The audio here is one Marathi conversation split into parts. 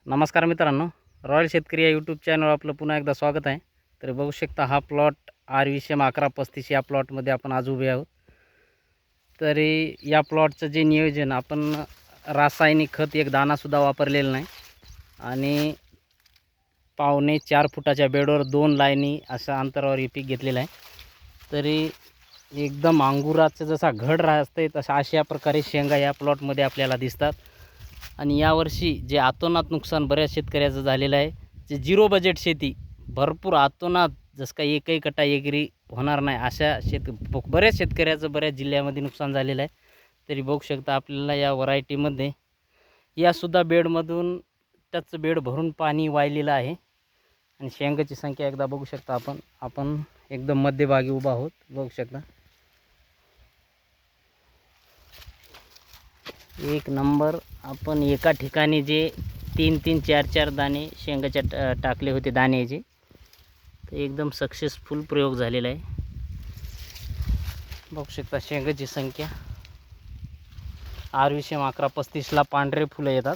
नमस्कार मित्रांनो, रॉयल शेतकरी या यूट्यूब चॅनलवर आपलं पुन्हा एकदा स्वागत आहे। तर बघू शकता हा प्लॉट RVCM1135 या प्लॉटमध्ये आपण आज उभे आहोत। तरी या प्लॉटचं जे नियोजन आपण रासायनिक खत एक दाणासुद्धा वापरलेलं नाही आणि पावणे 4 फुटाच्या बेडवर 2 लाईनी अशा अंतरावर हे पीक घेतलेलं आहे। तरी एकदम अंगुराचं जसा घड राहते तसा अशा प्रकारे शेंगा या प्लॉटमध्ये आपल्याला दिसतात। आणि यावर्षी जे अतोनात नुकसान बऱ्याच शेतकऱ्याचं झालेलं आहे, जे झिरो बजेट शेती भरपूर अतोनात जसं काही एकही कटा एकरी होणार नाही अशा बऱ्याच शेतकऱ्याचं बऱ्याच जिल्ह्यामध्ये नुकसान झालेलं आहे। तरी बघू शकता आपल्याला या व्हरायटीमध्ये यासुद्धा बेडमधून त्याचं बेड भरून पाणी वाहिलेलं आहे। आणि शेंगाची संख्या एकदा बघू शकता आपण एकदम मध्यभागी उभा आहोत, बघू शकता एक नंबर। आपण एका ठिकाणी जे 3-3, 4-4 दाणे शेंगाच्या टाकले होते दाण्याचे, तर एकदम सक्सेसफुल प्रयोग झालेला आहे। बघू शकता शेंगाची संख्या RVCM1135ला पांढरे फुलं येतात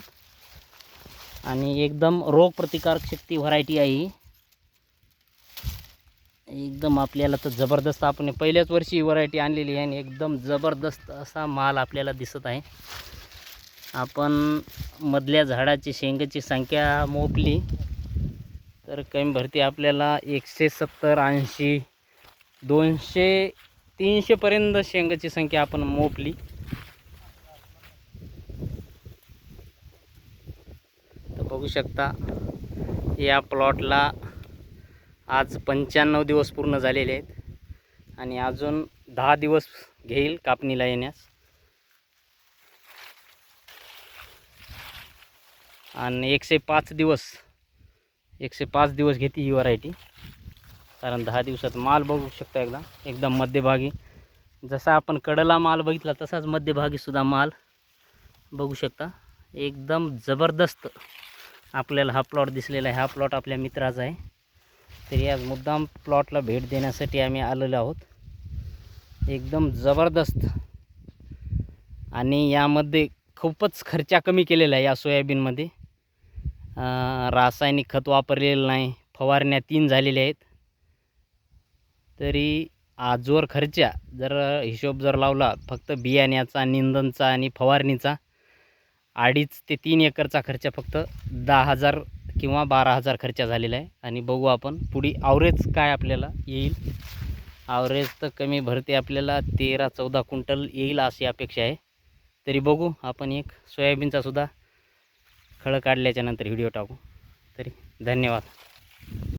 आणि एकदम रोग प्रतिकारक शक्ती व्हरायटी आहे। एकदम आपल्याला तर जबरदस्त आपण पहिल्याच वर्षी ही व्हरायटी आणलेली आहे आणि एकदम जबरदस्त असा माल आपल्याला दिसत आहे। आपण मधल्या झाडाची शेंगाची संख्या मोजली तर कमी भरती आपल्याला 170, 80, 200, 300 पर्यंत शेंगाची संख्या आपण मोजली। तर बघू शकता या प्लॉटला आज 95 दिवस पूर्ण झालेले आहेत आणि अजून 10 दिवस घेईल कापणीला येण्यास। आणि 105 दिवस घेते ही व्हरायटी, कारण 10 दिवसात माल बघू शकता एकदम मध्यभागी जसा आपण कडला माल बघितला तसाच मध्यभागी सुद्धा माल बघू शकता। एकदम जबरदस्त आपल्याला हा प्लॉट दिसलेला आहे। हा प्लॉट आपल्या मित्राचा आहे, तरी आज मुद्दाम प्लॉटला भेट देण्यासाठी आम्ही आलेलो आहोत। एकदम जबरदस्त आणि यामध्ये खूपच खर्च कमी केलेला आहे। या सोयाबीनमध्ये रासायनिक खत वापरलेलं नाही, फवारण्या 3 झालेल्या आहेत। तरी आजवर खर्च जर हिशोब जर लावला फक्त बियाण्याचा, निंदनचा आणि फवारणीचा 2.5 ते 3 एकरचा खर्च फक्त 10,000 किंवा 12,000 खर्च झालेला आहे। आणि बघू आपण पुढे ॲव्हरेज काय आपल्याला येईल। ॲव्हरेज तर कमी भरते आपल्याला 13-14 क्विंटल येईल अशी अपेक्षा आहे। तरी बघू आपण एक सोयाबीनचा सुद्धा खळं काढल्याच्या नंतर व्हिडिओ टाकू। तरी धन्यवाद।